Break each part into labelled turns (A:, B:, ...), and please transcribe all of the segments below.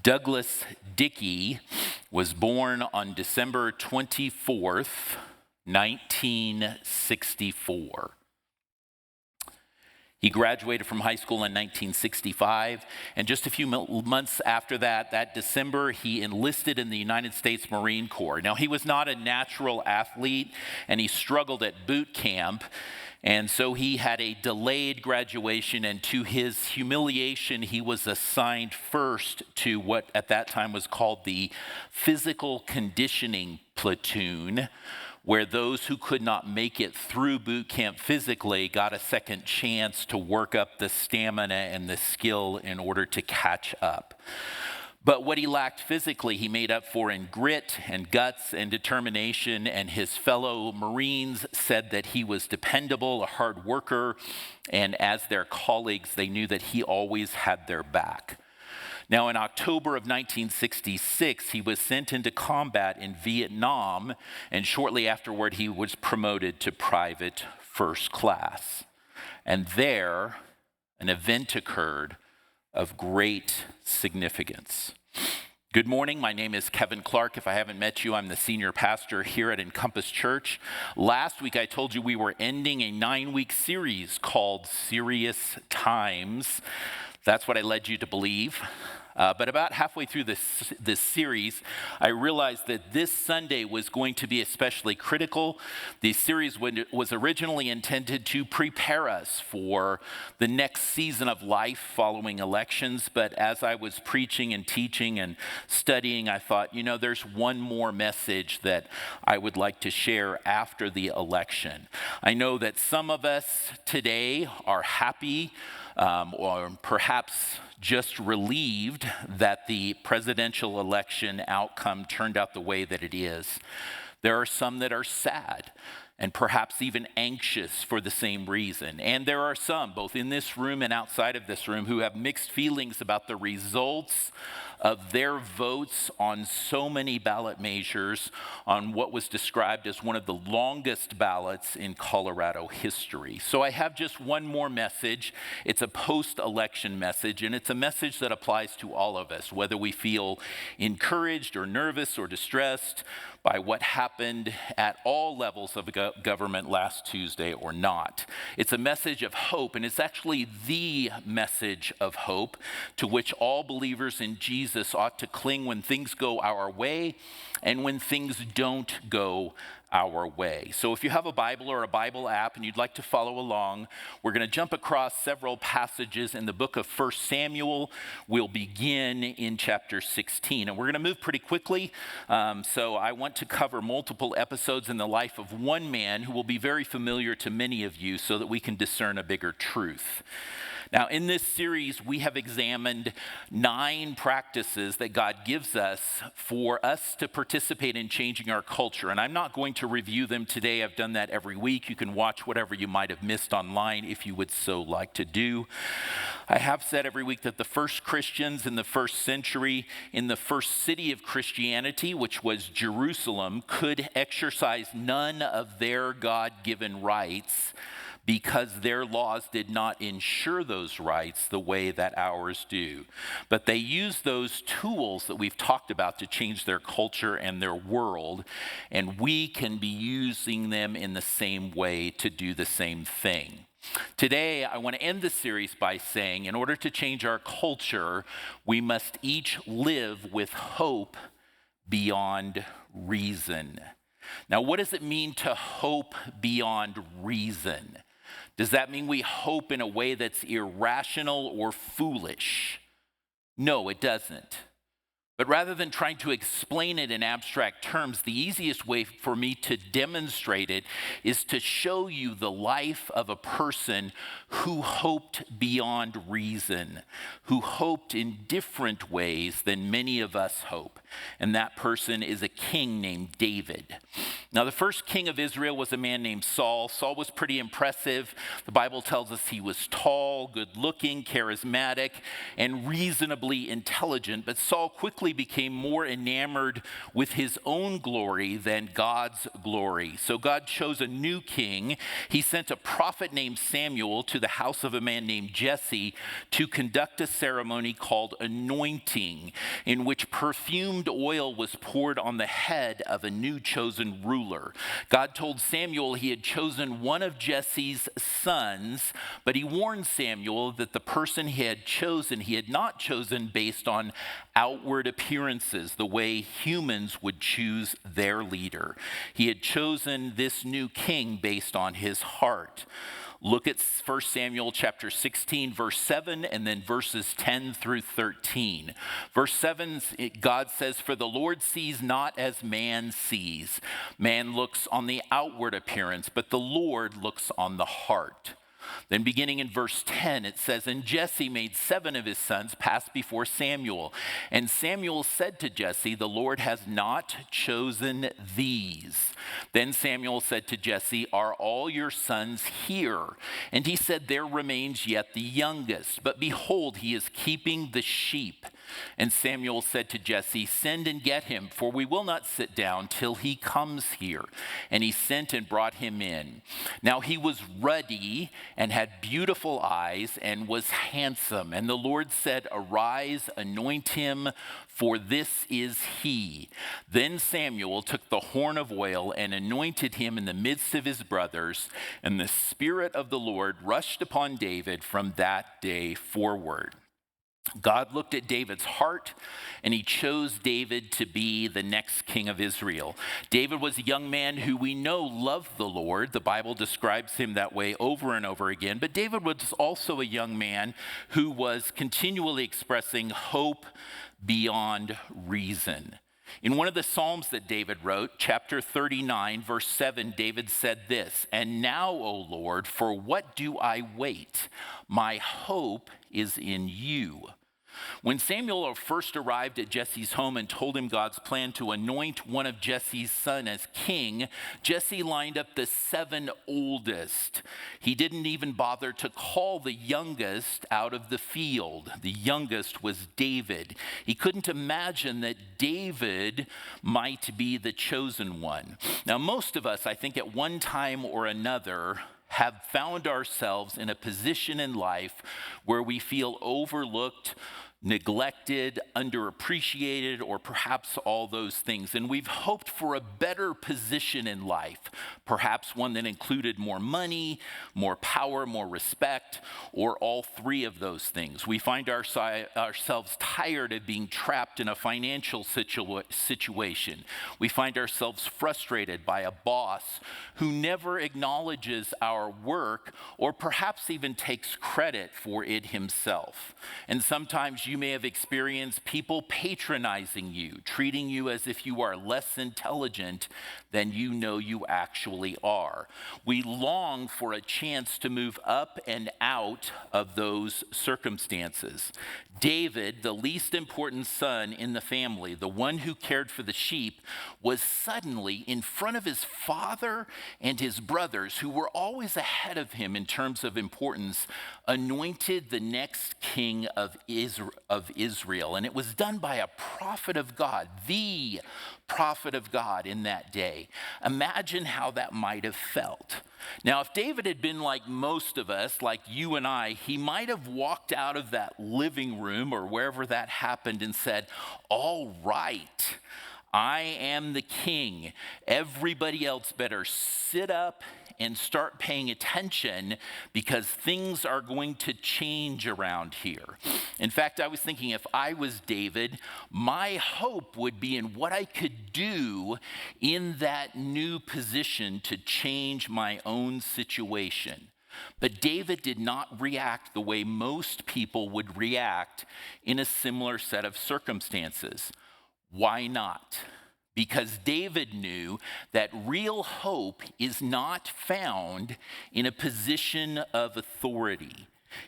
A: Douglas Dickey was born on December 24th, 1964. He graduated from high school in 1965, and just a few months after that December, he enlisted in the United States Marine Corps. Now, he was not a natural athlete, and he struggled at boot camp, and so he had a delayed graduation, and to his humiliation, he was assigned first to what at that time was called the Physical Conditioning Platoon, where those who could not make it through boot camp physically got a second chance to work up the stamina and the skill in order to catch up. But what he lacked physically, he made up for in grit and guts and determination, and his fellow Marines said that he was dependable, a hard worker, and as their colleagues, they knew that he always had their back. Now, in October of 1966, he was sent into combat in Vietnam, and shortly afterward, he was promoted to private first class. And there, an event occurred of great significance. Good morning, my name is Kevin Clark. If I haven't met you, I'm the senior pastor here at Encompass Church. Last week I told you we were ending a 9-week series called Serious Times. That's what I led you to believe. But about halfway through this series, I realized that this Sunday was going to be especially critical. The series was originally intended to prepare us for the next season of life following elections. But as I was preaching and teaching and studying, I thought, there's one more message that I would like to share after the election. I know that some of us today are happy or perhaps just relieved that the presidential election outcome turned out the way that it is. There are some that are sad and perhaps even anxious for the same reason. And there are some, both in this room and outside of this room, who have mixed feelings about the results of their votes on so many ballot measures on what was described as one of the longest ballots in Colorado history. So I have just one more message. It's a post-election message, and it's a message that applies to all of us, whether we feel encouraged or nervous or distressed by what happened at all levels of government last Tuesday or not. It's a message of hope, and it's actually the message of hope to which all believers in Jesus ought to cling when things go our way and when things don't go our way. So if you have a Bible or a Bible app and you'd like to follow along, we're going to jump across several passages in the book of 1 Samuel. We'll begin in chapter 16. And we're going to move pretty quickly. So I want to cover multiple episodes in the life of one man who will be very familiar to many of you so that we can discern a bigger truth. Now, in this series, we have examined 9 practices that God gives us for us to participate in changing our culture. And I'm not going to review them today. I've done that every week. You can watch whatever you might have missed online if you would so like to do. I have said every week that the first Christians in the first century, in the first city of Christianity, which was Jerusalem, could exercise none of their God-given rights because their laws did not ensure those rights the way that ours do. But they used those tools that we've talked about to change their culture and their world, and we can be using them in the same way to do the same thing. Today, I want to end the series by saying, in order to change our culture, we must each live with hope beyond reason. Now, what does it mean to hope beyond reason? Does that mean we hope in a way that's irrational or foolish? No, it doesn't. But rather than trying to explain it in abstract terms, the easiest way for me to demonstrate it is to show you the life of a person who hoped beyond reason, who hoped in different ways than many of us hope. and that person is a king named David. Now, the first king of Israel was a man named Saul. Saul was pretty impressive. The Bible tells us he was tall, good-looking, charismatic, and reasonably intelligent. But Saul quickly became more enamored with his own glory than God's glory. So God chose a new king. He sent a prophet named Samuel to the house of a man named Jesse to conduct a ceremony called anointing, in which perfumed oil was poured on the head of a new chosen ruler. God told Samuel he had chosen one of Jesse's sons, but he warned Samuel that the person he had not chosen based on outward appearances, the way humans would choose their leader. He had chosen this new king based on his heart. Look at 1 Samuel chapter 16, verse 7, and then verses 10 through 13. Verse 7, God says, "For the Lord sees not as man sees. Man looks on the outward appearance, but the Lord looks on the heart." Then beginning in verse 10, it says, "And Jesse made 7 of his sons pass before Samuel. And Samuel said to Jesse, 'The Lord has not chosen these.' Then Samuel said to Jesse, 'Are all your sons here?' And he said, 'There remains yet the youngest. But behold, he is keeping the sheep.' And Samuel said to Jesse, 'Send and get him, for we will not sit down till he comes here.' And he sent and brought him in. Now he was ruddy and had beautiful eyes and was handsome. And the Lord said, 'Arise, anoint him, for this is he.' Then Samuel took the horn of oil and anointed him in the midst of his brothers. And the Spirit of the Lord rushed upon David from that day forward." God looked at David's heart, and he chose David to be the next king of Israel. David was a young man who we know loved the Lord. The Bible describes him that way over and over again. But David was also a young man who was continually expressing hope beyond reason. In one of the Psalms that David wrote, chapter 39, verse 7, David said this, "And now, O Lord, for what do I wait? My hope is in you." When Samuel first arrived at Jesse's home and told him God's plan to anoint one of Jesse's sons as king, Jesse lined up the 7 oldest. He didn't even bother to call the youngest out of the field. The youngest was David. He couldn't imagine that David might be the chosen one. Now, most of us, I think, at one time or another, have found ourselves in a position in life where we feel overlooked, neglected, underappreciated, or perhaps all those things. And we've hoped for a better position in life, perhaps one that included more money, more power, more respect, or all 3 of those things. We find ourselves tired of being trapped in a financial situation. We find ourselves frustrated by a boss who never acknowledges our work or perhaps even takes credit for it himself. And sometimes you may have experienced people patronizing you, treating you as if you are less intelligent than you know you actually are. We long for a chance to move up and out of those circumstances. David, the least important son in the family, the one who cared for the sheep, was suddenly in front of his father and his brothers, who were always ahead of him in terms of importance, anointed the next king of Israel. And it was done by a prophet of God, the prophet of God in that day. Imagine how that might have felt. Now, if David had been like most of us, like you and I, he might have walked out of that living room or wherever that happened and said, "All right, I am the king. Everybody else better sit up and start paying attention because things are going to change around here." In fact, I was thinking if I was David, my hope would be in what I could do in that new position to change my own situation. But David did not react the way most people would react in a similar set of circumstances. Why not? Because David knew that real hope is not found in a position of authority.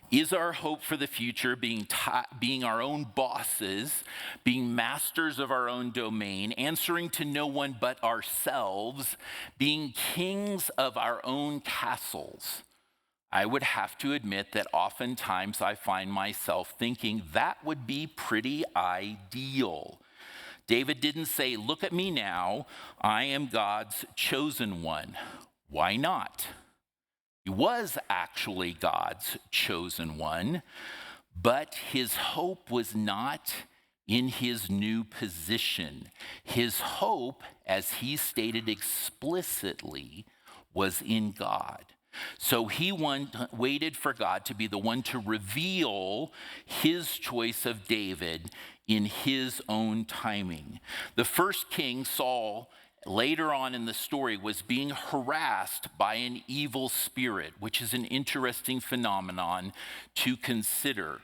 A: Is our hope for the future being our own bosses, being masters of our own domain, answering to no one but ourselves, being kings of our own castles? I would have to admit that oftentimes I find myself thinking that would be pretty ideal. David didn't say, "Look at me now, I am God's chosen one." Why not? He was actually God's chosen one, but his hope was not in his new position. His hope, as he stated explicitly, was in God. So he waited for God to be the one to reveal his choice of David in his own timing. The first king, Saul, later on in the story, was being harassed by an evil spirit, which is an interesting phenomenon to consider.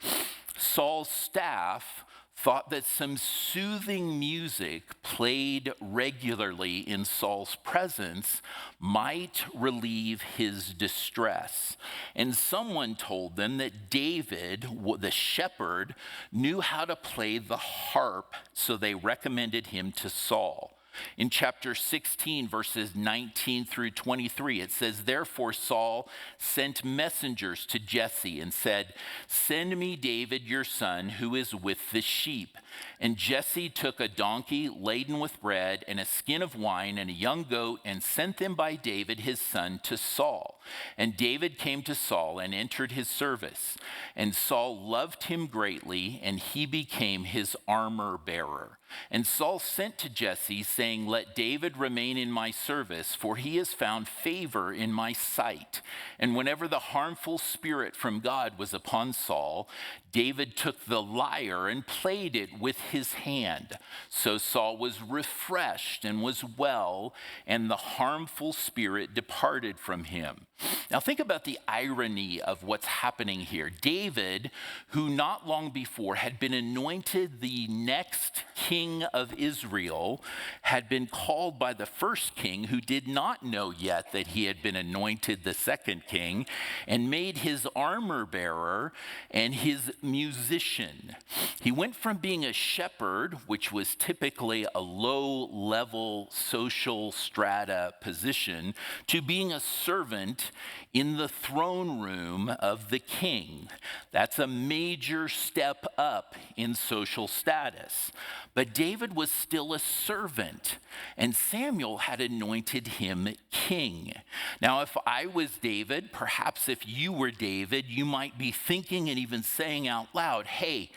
A: Saul's staff thought that some soothing music played regularly in Saul's presence might relieve his distress. And someone told them that David, the shepherd, knew how to play the harp, so they recommended him to Saul. In chapter 16, verses 19 through 23, it says, "Therefore Saul sent messengers to Jesse and said, 'Send me David your son, who is with the sheep.' And Jesse took a donkey laden with bread and a skin of wine and a young goat and sent them by David his son to Saul. And David came to Saul and entered his service. And Saul loved him greatly, and he became his armor bearer. And Saul sent to Jesse, saying, 'Let David remain in my service, for he has found favor in my sight.' And whenever the harmful spirit from God was upon Saul, David took the lyre and played it with his hand. So Saul was refreshed and was well, and the harmful spirit departed from him." Now think about the irony of what's happening here. David, who not long before had been anointed the next king of Israel, had been called by the first king, who did not know yet that he had been anointed the second king, and made his armor bearer and his musician. He went from being a shepherd, which was typically a low-level social strata position, to being a servant in the throne room of the king. That's a major step up in social status. But David was still a servant, and Samuel had anointed him king. Now, if I was David, perhaps if you were David, you might be thinking and even saying out loud, "Hey,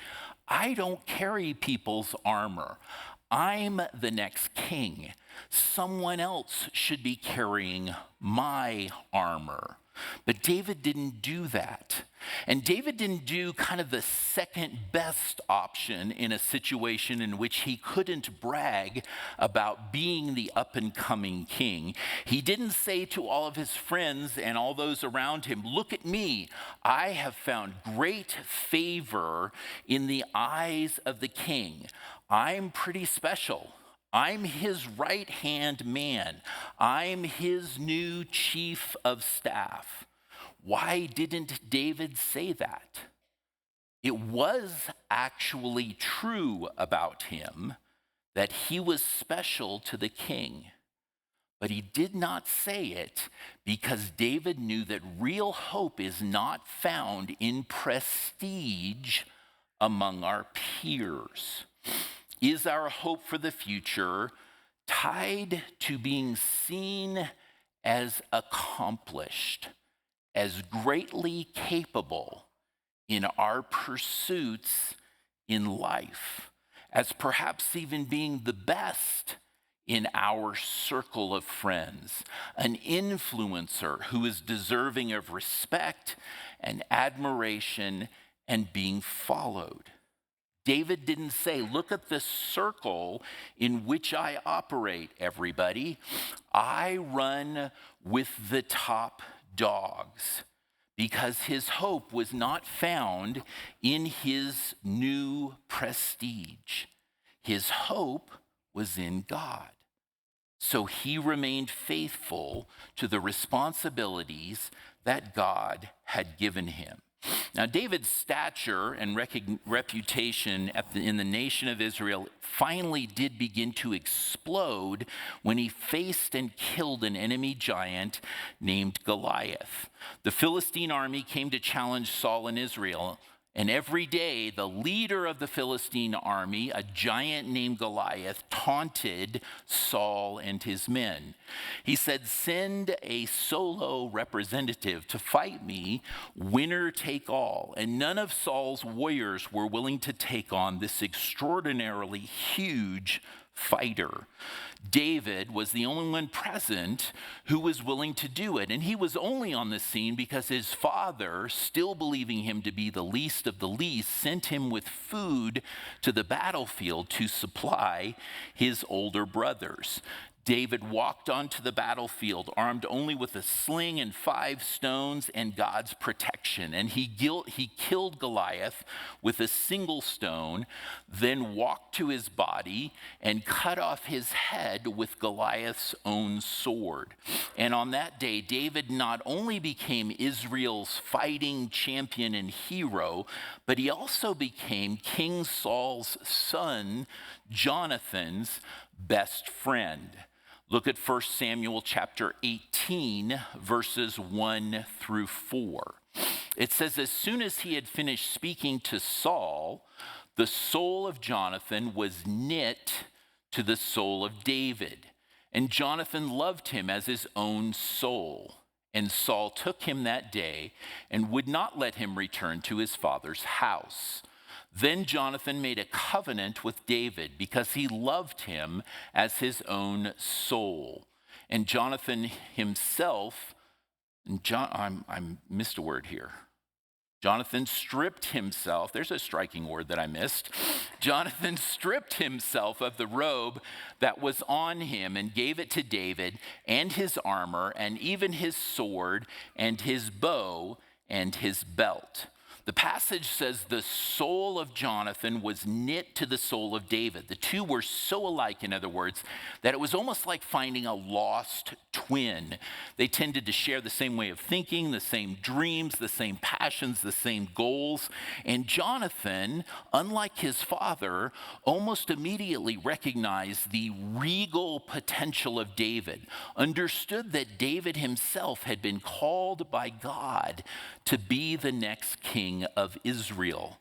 A: I don't carry people's armor. I'm the next king. Someone else should be carrying my armor." But David didn't do that. And David didn't do kind of the second best option in a situation in which he couldn't brag about being the up and coming king. He didn't say to all of his friends and all those around him, "Look at me. I have found great favor in the eyes of the king. I'm pretty special. I'm his right-hand man. I'm his new chief of staff." Why didn't David say that? It was actually true about him that he was special to the king, but he did not say it because David knew that real hope is not found in prestige among our peers. Is our hope for the future tied to being seen as accomplished, as greatly capable in our pursuits in life, as perhaps even being the best in our circle of friends, an influencer who is deserving of respect and admiration and being followed? David didn't say, "Look at the circle in which I operate, everybody. I run with the top dogs," because his hope was not found in his new prestige. His hope was in God. So he remained faithful to the responsibilities that God had given him. Now, David's stature and reputation in the nation of Israel finally did begin to explode when he faced and killed an enemy giant named Goliath. The Philistine army came to challenge Saul and Israel. And every day, the leader of the Philistine army, a giant named Goliath, taunted Saul and his men. He said, "Send a solo representative to fight me, winner take all." And none of Saul's warriors were willing to take on this extraordinarily huge fighter. David was the only one present who was willing to do it. And he was only on the scene because his father, still believing him to be the least of the least, sent him with food to the battlefield to supply his older brothers. David walked onto the battlefield armed only with a sling and 5 stones and God's protection. And he killed Goliath with a single stone, then walked to his body and cut off his head with Goliath's own sword. And on that day, David not only became Israel's fighting champion and hero, but he also became King Saul's son, Jonathan's best friend. Look at 1 Samuel chapter 18, verses 1 through 4. It says, "As soon as he had finished speaking to Saul, the soul of Jonathan was knit to the soul of David, and Jonathan loved him as his own soul. And Saul took him that day and would not let him return to his father's house. Then Jonathan made a covenant with David because he loved him as his own soul. And Jonathan himself, I missed a word here. Jonathan stripped himself, there's a striking word that I missed. Jonathan stripped himself of the robe that was on him and gave it to David and his armor and even his sword and his bow and his belt." The passage says the soul of Jonathan was knit to the soul of David. The two were so alike, in other words, that it was almost like finding a lost twin. They tended to share the same way of thinking, the same dreams, the same passions, the same goals. And Jonathan, unlike his father, almost immediately recognized the regal potential of David, understood that David himself had been called by God to be the next king of Israel.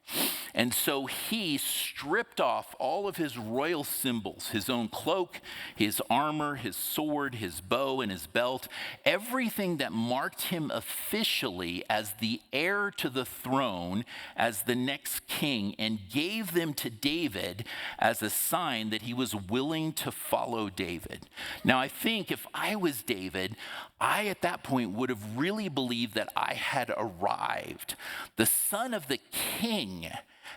A: And so he stripped off all of his royal symbols, his own cloak, his armor, his sword, his bow, and his belt, everything that marked him officially as the heir to the throne, as the next king, and gave them to David as a sign that he was willing to follow David. Now, I think if I was David, I at that point would have really believed that I had arrived. The son of the king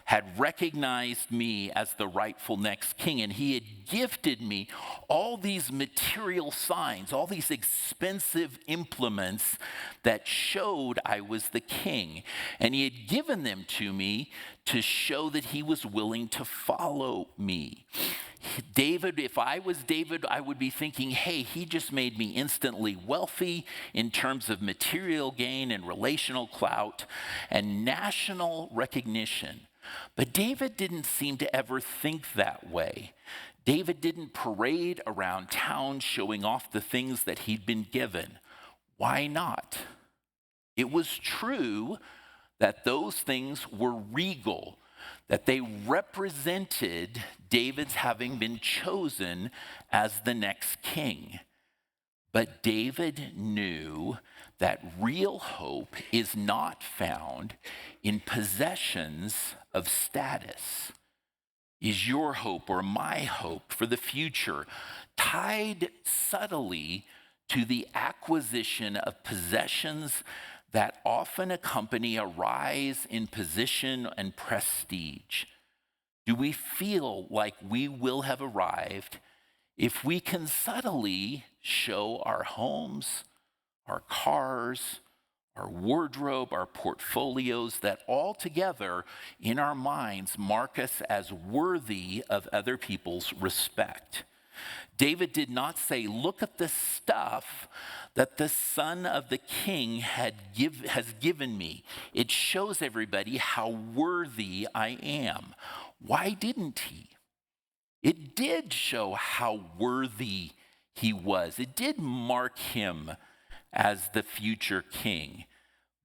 A: had recognized me as the rightful next king, and he had gifted me all these material signs, all these expensive implements that showed I was the king. And he had given them to me to show that he was willing to follow me. David, if I was David, I would be thinking, hey, he just made me instantly wealthy in terms of material gain and relational clout and national recognition. But David didn't seem to ever think that way. David didn't parade around town showing off the things that he'd been given. Why not? It was true that those things were regal, that they represented David's having been chosen as the next king. But David knew that real hope is not found in possessions of status. Is your hope or my hope for the future tied subtly to the acquisition of possessions that often accompany a rise in position and prestige? Do we feel like we will have arrived if we can subtly show our homes, our cars, our wardrobe, our portfolios that all together in our minds mark us as worthy of other people's respect? David did not say, look at the stuff that the son of the king has given me. It shows everybody how worthy I am. Why didn't he? It did show how worthy he was. It did mark him as the future king.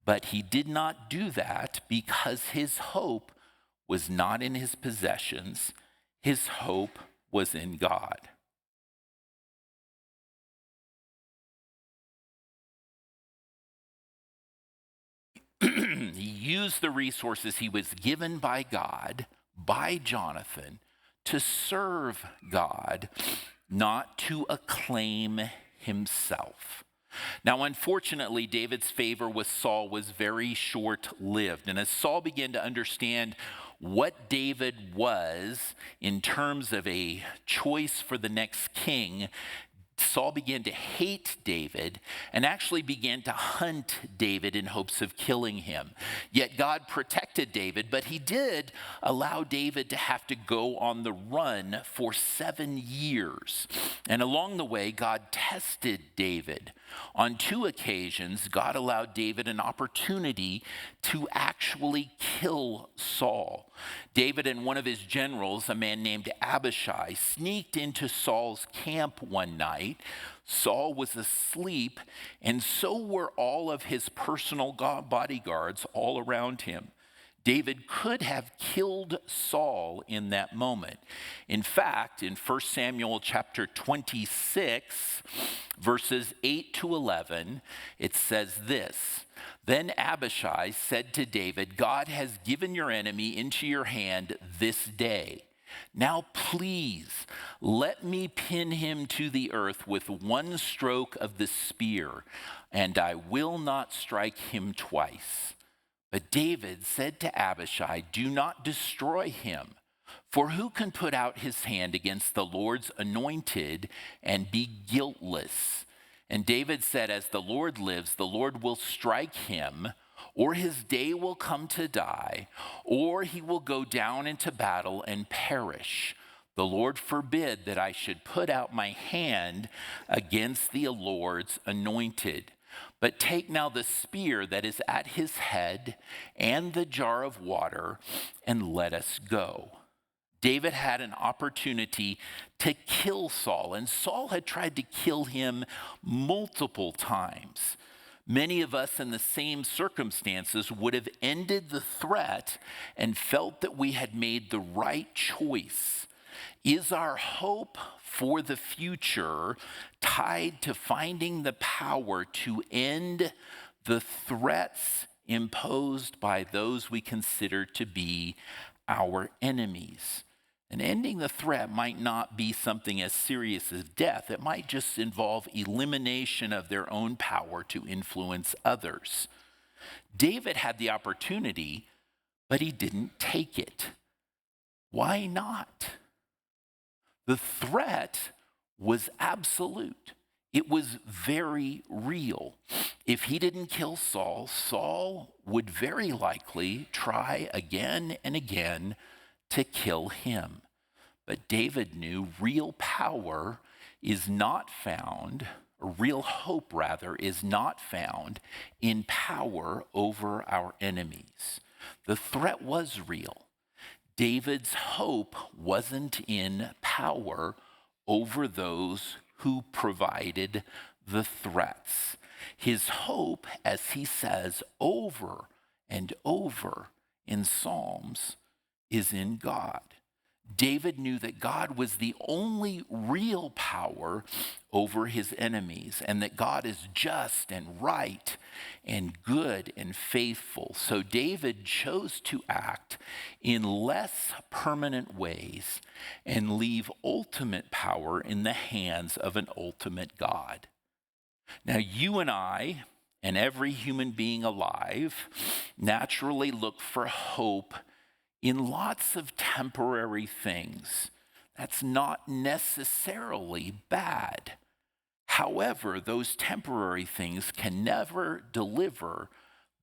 A: But he did not do that because his hope was not in his possessions. His hope was in God. He used the resources he was given by God, by Jonathan, to serve God, not to acclaim himself. Now, unfortunately, David's favor with Saul was very short-lived. And as Saul began to understand what David was in terms of a choice for the next king, Saul began to hate David and actually began to hunt David in hopes of killing him. Yet God protected David, but he did allow David to have to go on the run for 7 years. And along the way, God tested David. On 2 occasions, God allowed David an opportunity to actually kill Saul. David and one of his generals, a man named Abishai, sneaked into Saul's camp one night. Saul was asleep, and so were all of his personal bodyguards all around him. David could have killed Saul in that moment. In fact, in 1 Samuel chapter 26, verses 8 to 11, it says this: Then Abishai said to David, God has given your enemy into your hand this day. Now please, let me pin him to the earth with one stroke of the spear, and I will not strike him twice. But David said to Abishai, do not destroy him, for who can put out his hand against the Lord's anointed and be guiltless? And David said, as the Lord lives, the Lord will strike him, or his day will come to die, or he will go down into battle and perish. The Lord forbid that I should put out my hand against the Lord's anointed. But take now the spear that is at his head and the jar of water, and let us go. David had an opportunity to kill Saul, and Saul had tried to kill him multiple times. Many of us in the same circumstances would have ended the threat and felt that we had made the right choice. Is our hope for the future tied to finding the power to end the threats imposed by those we consider to be our enemies? And ending the threat might not be something as serious as death. It might just involve elimination of their own power to influence others. David had the opportunity, but he didn't take it. Why not? The threat was absolute. It was very real. If he didn't kill Saul, Saul would very likely try again and again to kill him. But David knew real power is not found, or real hope rather, is not found in power over our enemies. The threat was real. David's hope wasn't in power over those who provided the threats. His hope, as he says over and over in Psalms, is in God. David knew that God was the only real power over his enemies, and that God is just and right and good and faithful. So David chose to act in less permanent ways and leave ultimate power in the hands of an ultimate God. Now, you and I, and every human being alive, naturally look for hope in lots of temporary things. That's not necessarily bad. However, those temporary things can never deliver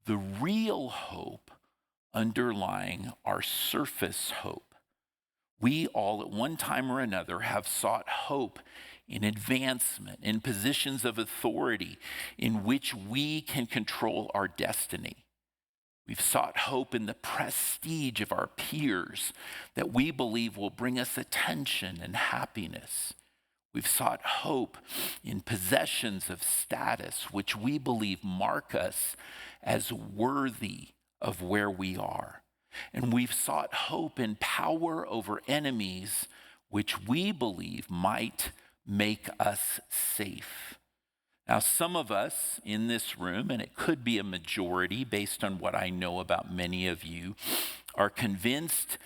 A: the real hope underlying our surface hope. We all, at one time or another, have sought hope in advancement, in positions of authority in which we can control our destiny. We've sought hope in the prestige of our peers that we believe will bring us attention and happiness. We've sought hope in possessions of status which we believe mark us as worthy of where we are. And we've sought hope in power over enemies which we believe might make us safe. Now, some of us in this room, and it could be a majority based on what I know about many of you, are convinced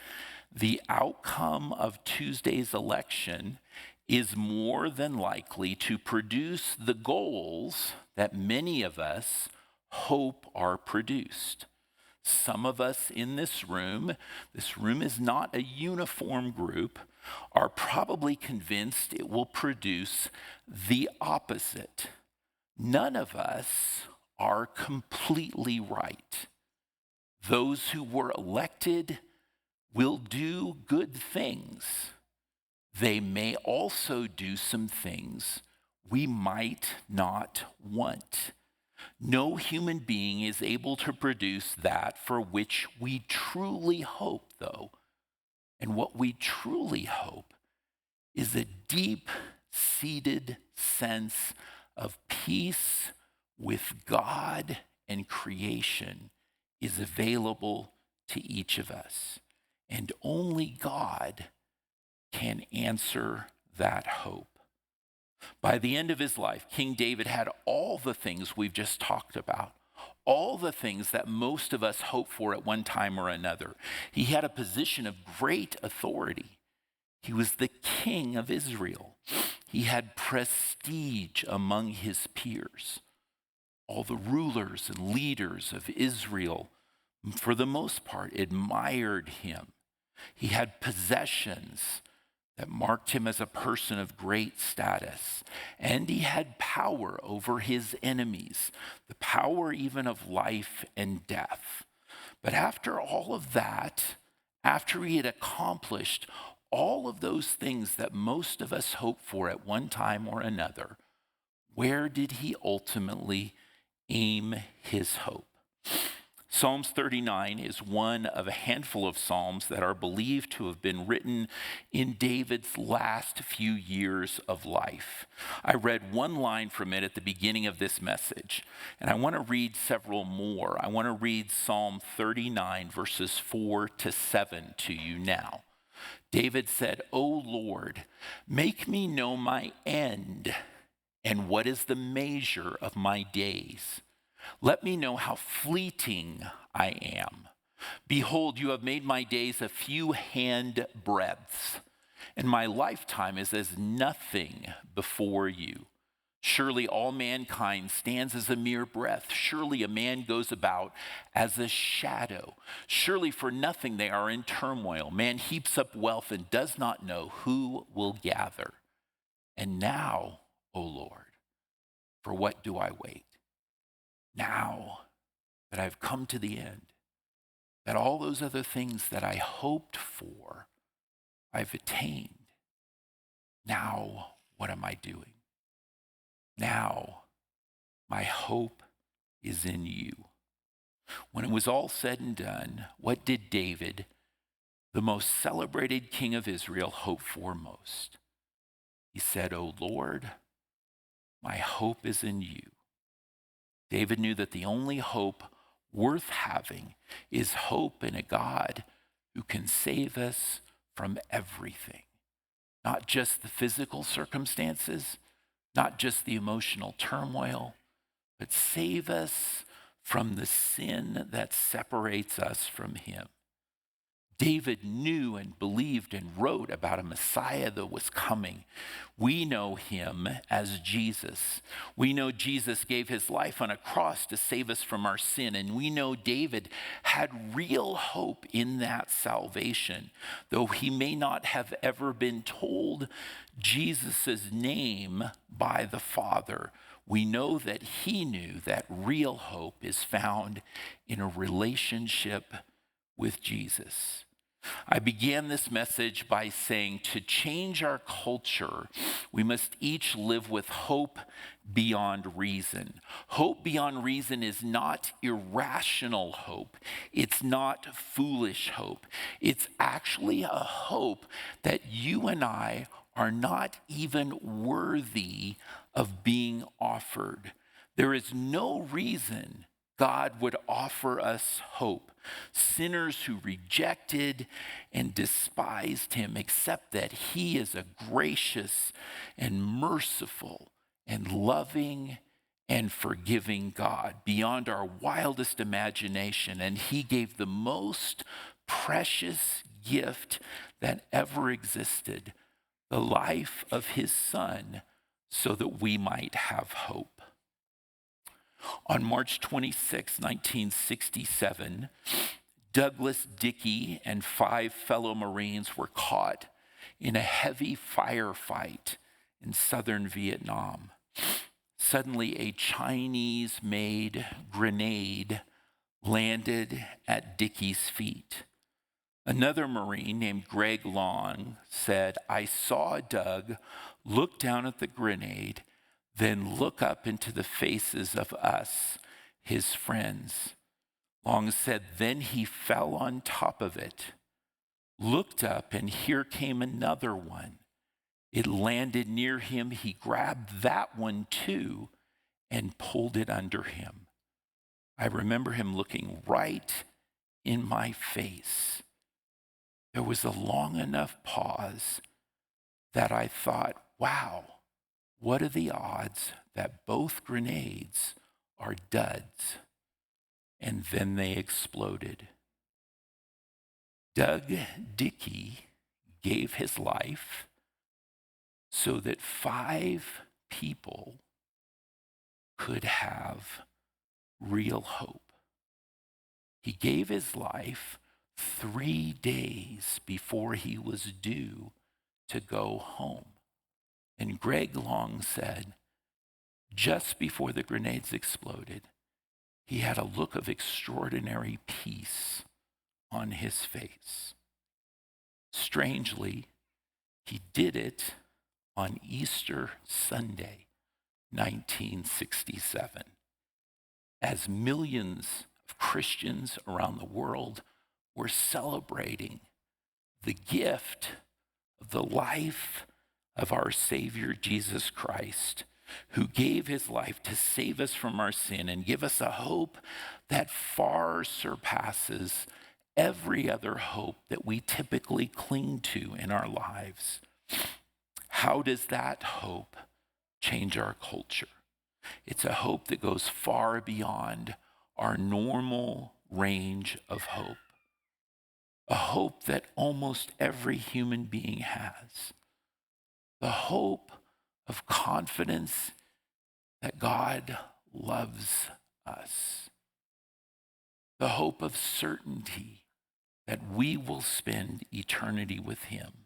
A: the outcome of Tuesday's election is more than likely to produce the goals that many of us hope are produced. Some of us in this room is not a uniform group, are probably convinced it will produce the opposite. None of us are completely right. Those who were elected will do good things. They may also do some things we might not want. No human being is able to produce that for which we truly hope, though. And what we truly hope is a deep-seated sense of peace with God and creation is available to each of us. And only God can answer that hope. By the end of his life, King David had all the things we've just talked about, all the things that most of us hope for at one time or another. He had a position of great authority. He was the king of Israel. He had prestige among his peers. All the rulers and leaders of Israel, for the most part, admired him. He had possessions that marked him as a person of great status. And he had power over his enemies, the power even of life and death. But after all of that, after he had accomplished all of those things that most of us hope for at one time or another, where did he ultimately aim his hope? Psalms 39 is one of a handful of psalms that are believed to have been written in David's last few years of life. I read one line from it at the beginning of this message, and I want to read several more. I want to read Psalm 39, verses 4 to 7 to you now. David said, "O Lord, make me know my end, and what is the measure of my days. Let me know how fleeting I am. Behold, you have made my days a few hand breadths, and my lifetime is as nothing before you. Surely all mankind stands as a mere breath. Surely a man goes about as a shadow. Surely for nothing they are in turmoil. Man heaps up wealth and does not know who will gather. And now, O Lord, for what do I wait? Now that I've come to the end, that all those other things that I hoped for, I've attained. Now, what am I doing? Now, my hope is in you." When it was all said and done, what did David, the most celebrated king of Israel, hope for most? He said, "O Lord, my hope is in you." David knew that the only hope worth having is hope in a God who can save us from everything. Not just the physical circumstances, not just the emotional turmoil, but save us from the sin that separates us from him. David knew and believed and wrote about a Messiah that was coming. We know him as Jesus. We know Jesus gave his life on a cross to save us from our sin. And we know David had real hope in that salvation. Though he may not have ever been told Jesus' name by the Father, we know that he knew that real hope is found in a relationship with Jesus. I began this message by saying to change our culture, we must each live with hope beyond reason. Hope beyond reason is not irrational hope. It's not foolish hope. It's actually a hope that you and I are not even worthy of being offered. There is no reason God would offer us hope. Sinners who rejected and despised him, except that he is a gracious and merciful and loving and forgiving God beyond our wildest imagination. And he gave the most precious gift that ever existed, the life of his son, so that we might have hope. On March 26, 1967, Douglas Dickey and 5 fellow Marines were caught in a heavy firefight in southern Vietnam. Suddenly, a Chinese-made grenade landed at Dickey's feet. Another Marine named Greg Long said, "I saw Doug look down at the grenade, then look up into the faces of us, his friends." Long said, "Then he fell on top of it, looked up, and here came another one. It landed near him. He grabbed that one too and pulled it under him. I remember him looking right in my face. There was a long enough pause that I thought, wow, what are the odds that both grenades are duds?" And then they exploded. Doug Dickey gave his life so that 5 people could have real hope. He gave his life 3 days before he was due to go home. And Greg Long said, just before the grenades exploded, he had a look of extraordinary peace on his face. Strangely, he did it on Easter Sunday, 1967, as millions of Christians around the world were celebrating the gift of the life of our Savior Jesus Christ, who gave his life to save us from our sin and give us a hope that far surpasses every other hope that we typically cling to in our lives. How does that hope change our culture? It's a hope that goes far beyond our normal range of hope, a hope that almost every human being has, the hope of confidence that God loves us, the hope of certainty that we will spend eternity with him.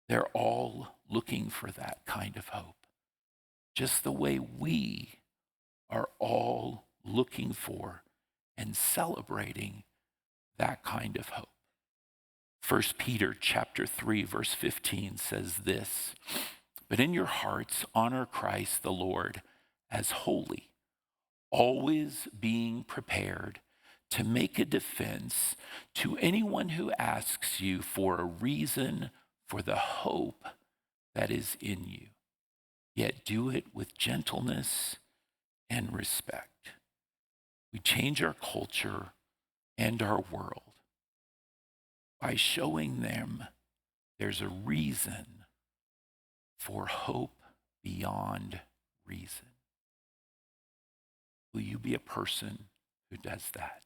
A: They're all looking for that kind of hope, just the way we are all looking for and celebrating that kind of hope. 1 Peter chapter 3, verse 15 says this, "But in your hearts honor Christ the Lord as holy, always being prepared to make a defense to anyone who asks you for a reason for the hope that is in you. Yet do it with gentleness and respect." We change our culture and our world by showing them there's a reason for hope beyond reason. Will you be a person who does that?